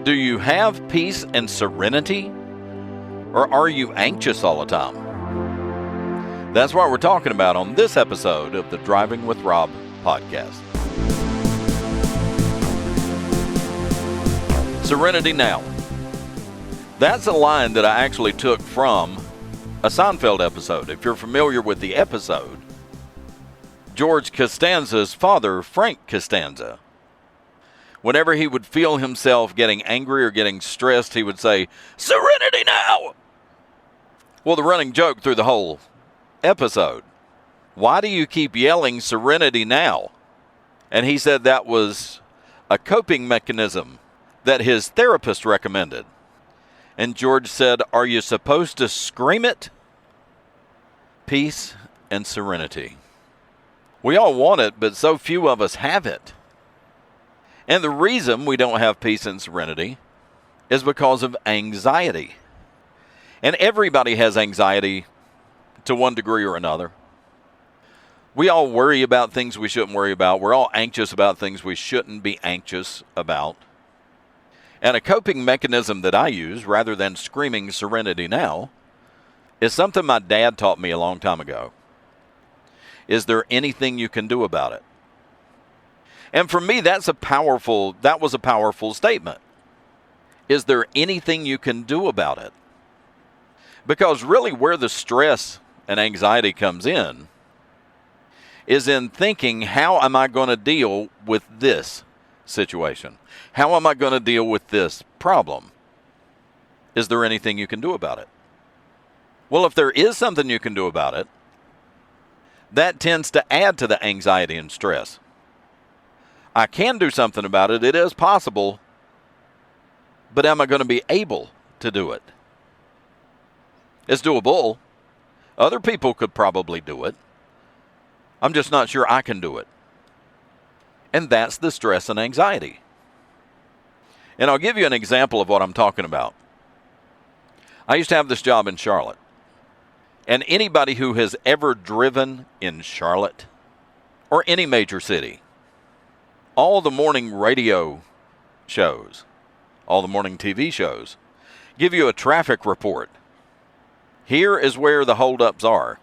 Do you have peace and serenity? Or are you anxious all the time? That's what we're talking about on this episode of the Driving with Rob podcast. Serenity Now. That's a line that I actually took from a Seinfeld episode. If you're familiar with the episode, George Costanza's father, Frank Costanza, whenever he would feel himself getting angry or getting stressed, he would say, "Serenity now!" Well, the running joke through the whole episode, why do you keep yelling "Serenity now"? And he said that was a coping mechanism that his therapist recommended. And George said, "Are you supposed to scream it?" Peace and serenity. We all want it, but so few of us have it. And the reason we don't have peace and serenity is because of anxiety. And everybody has anxiety to one degree or another. We all worry about things we shouldn't worry about. We're all anxious about things we shouldn't be anxious about. And a coping mechanism that I use, rather than screaming "Serenity now," is something my dad taught me a long time ago. Is there anything you can do about it? And for me, that was a powerful statement. Is there anything you can do about it? Because really where the stress and anxiety comes in is in thinking, how am I going to deal with this situation? How am I going to deal with this problem? Is there anything you can do about it? Well, if there is something you can do about it, that tends to add to the anxiety and stress. I can do something about it. It is possible. But am I going to be able to do it? It's doable. Other people could probably do it. I'm just not sure I can do it. And that's the stress and anxiety. And I'll give you an example of what I'm talking about. I used to have this job in Charlotte. And anybody who has ever driven in Charlotte or any major city, all the morning radio shows, all the morning TV shows, give you a traffic report. Here is where the holdups are.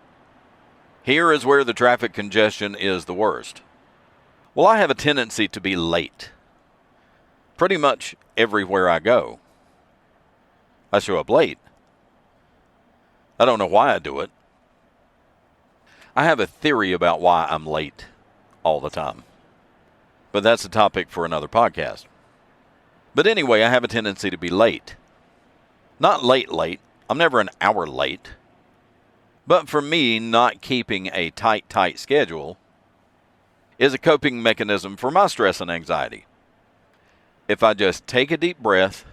Here is where the traffic congestion is the worst. Well, I have a tendency to be late. Pretty much everywhere I go, I show up late. I don't know why I do it. I have a theory about why I'm late all the time. But that's a topic for another podcast. But anyway, I have a tendency to be late. Not late. I'm never an hour late. But for me, not keeping a tight schedule is a coping mechanism for my stress and anxiety. If I just take a deep breath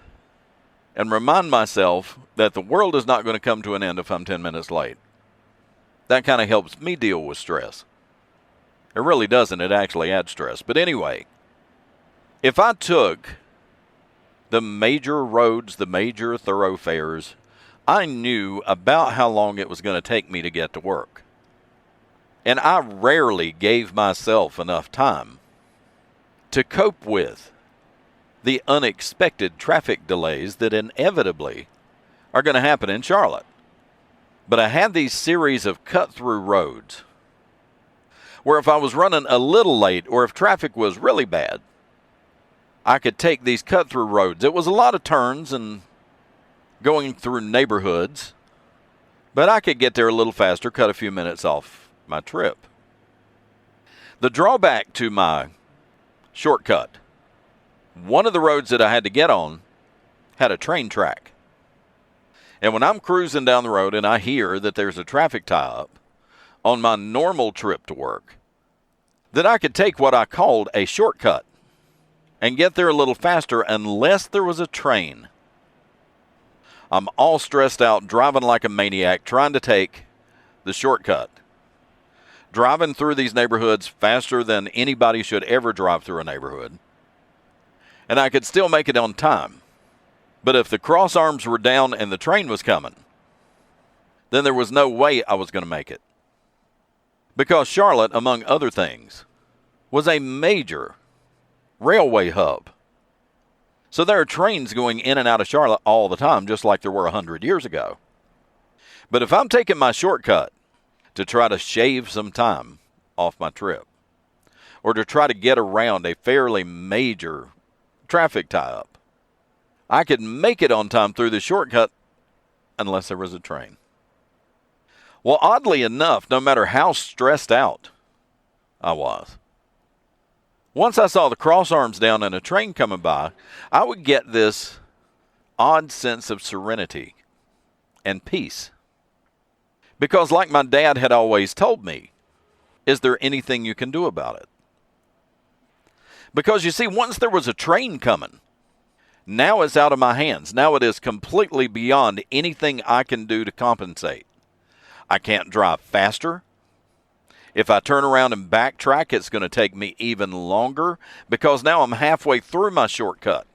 and remind myself that the world is not going to come to an end if I'm 10 minutes late, that kind of helps me deal with stress. It really doesn't. It actually adds stress. But anyway, if I took the major roads, the major thoroughfares, I knew about how long it was going to take me to get to work. And I rarely gave myself enough time to cope with the unexpected traffic delays that inevitably are going to happen in Charlotte. But I had these series of cut-through roads where if I was running a little late or if traffic was really bad, I could take these cut-through roads. It was a lot of turns and going through neighborhoods, but I could get there a little faster, cut a few minutes off my trip. The drawback to my shortcut, one of the roads that I had to get on had a train track. And when I'm cruising down the road and I hear that there's a traffic tie-up on my normal trip to work, then I could take what I called a shortcut and get there a little faster unless there was a train. I'm all stressed out, driving like a maniac, trying to take the shortcut. Driving through these neighborhoods faster than anybody should ever drive through a neighborhood. And I could still make it on time. But if the cross arms were down and the train was coming, then there was no way I was going to make it. Because Charlotte, among other things, was a major railway hub. So there are trains going in and out of Charlotte all the time, just like there were 100 years ago. But if I'm taking my shortcut to try to shave some time off my trip, or to try to get around a fairly major traffic tie-up, I could make it on time through the shortcut unless there was a train. Well, oddly enough, no matter how stressed out I was, once I saw the cross arms down and a train coming by, I would get this odd sense of serenity and peace. Because like my dad had always told me, is there anything you can do about it? Because you see, once there was a train coming, now it's out of my hands. Now it is completely beyond anything I can do to compensate. I can't drive faster. If I turn around and backtrack, it's going to take me even longer because now I'm halfway through my shortcut.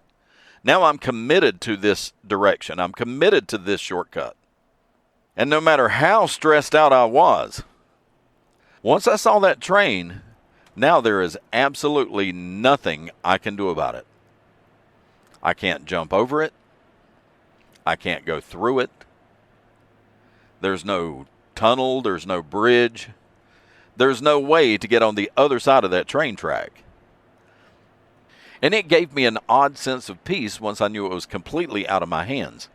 Now I'm committed to this direction. I'm committed to this shortcut. And no matter how stressed out I was, once I saw that train, now there is absolutely nothing I can do about it. I can't jump over it. I can't go through it. There's no tunnel. There's no bridge. There's no way to get on the other side of that train track. And it gave me an odd sense of peace once I knew it was completely out of my hands.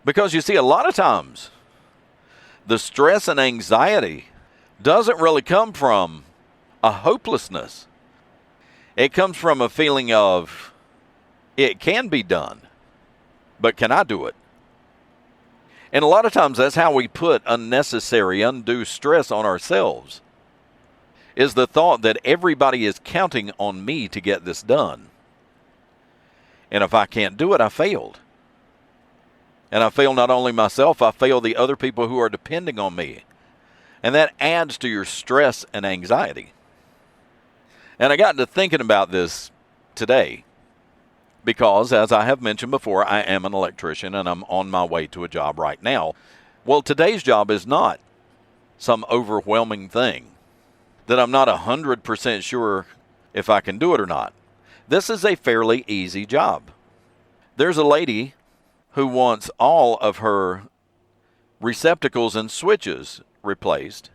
Because you see, a lot of times, the stress and anxiety doesn't really come from a hopelessness. It comes from a feeling of, it can be done, but can I do it? And a lot of times that's how we put unnecessary, undue stress on ourselves, is the thought that everybody is counting on me to get this done. And if I can't do it, I failed. And I fail not only myself, I fail the other people who are depending on me. And that adds to your stress and anxiety. And I got to thinking about this today because, as I have mentioned before, I am an electrician and I'm on my way to a job right now. Well, today's job is not some overwhelming thing that I'm not 100% sure if I can do it or not. This is a fairly easy job. There's a lady who wants all of her receptacles and switches replaced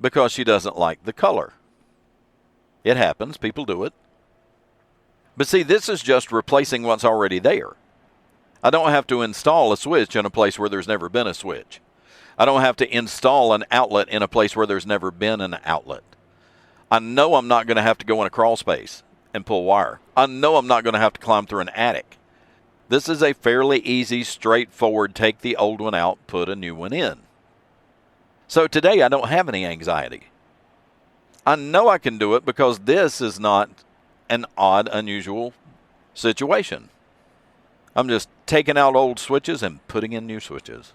because she doesn't like the color. It happens. People do it. But see, this is just replacing what's already there. I don't have to install a switch in a place where there's never been a switch. I don't have to install an outlet in a place where there's never been an outlet. I know I'm not going to have to go in a crawl space and pull wire. I know I'm not going to have to climb through an attic. This is a fairly easy, straightforward, take the old one out, put a new one in. So today I don't have any anxiety. I know I can do it because this is not an odd, unusual situation. I'm just taking out old switches and putting in new switches.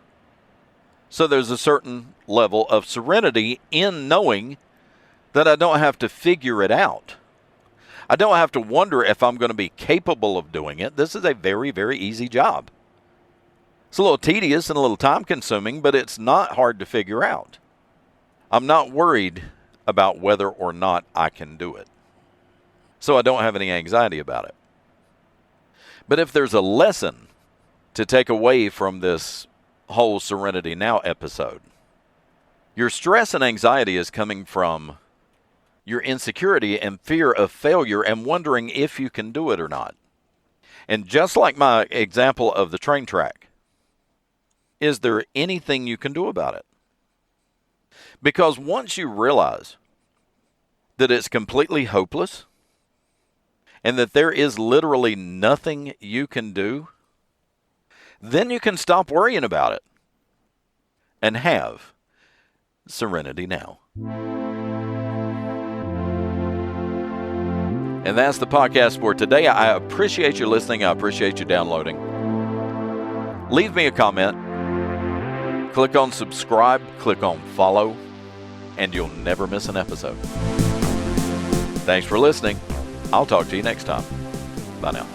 So there's a certain level of serenity in knowing that I don't have to figure it out. I don't have to wonder if I'm going to be capable of doing it. This is a very, very easy job. It's a little tedious and a little time consuming, but it's not hard to figure out. I'm not worried about whether or not I can do it. So I don't have any anxiety about it. But if there's a lesson to take away from this whole Serenity Now episode, your stress and anxiety is coming from your insecurity and fear of failure and wondering if you can do it or not. And just like my example of the train track, is there anything you can do about it? Because once you realize that it's completely hopeless and that there is literally nothing you can do, then you can stop worrying about it and have Serenity Now. And that's the podcast for today. I appreciate you listening. I appreciate you downloading. Leave me a comment. Click on subscribe. Click on follow. And you'll never miss an episode. Thanks for listening. I'll talk to you next time. Bye now.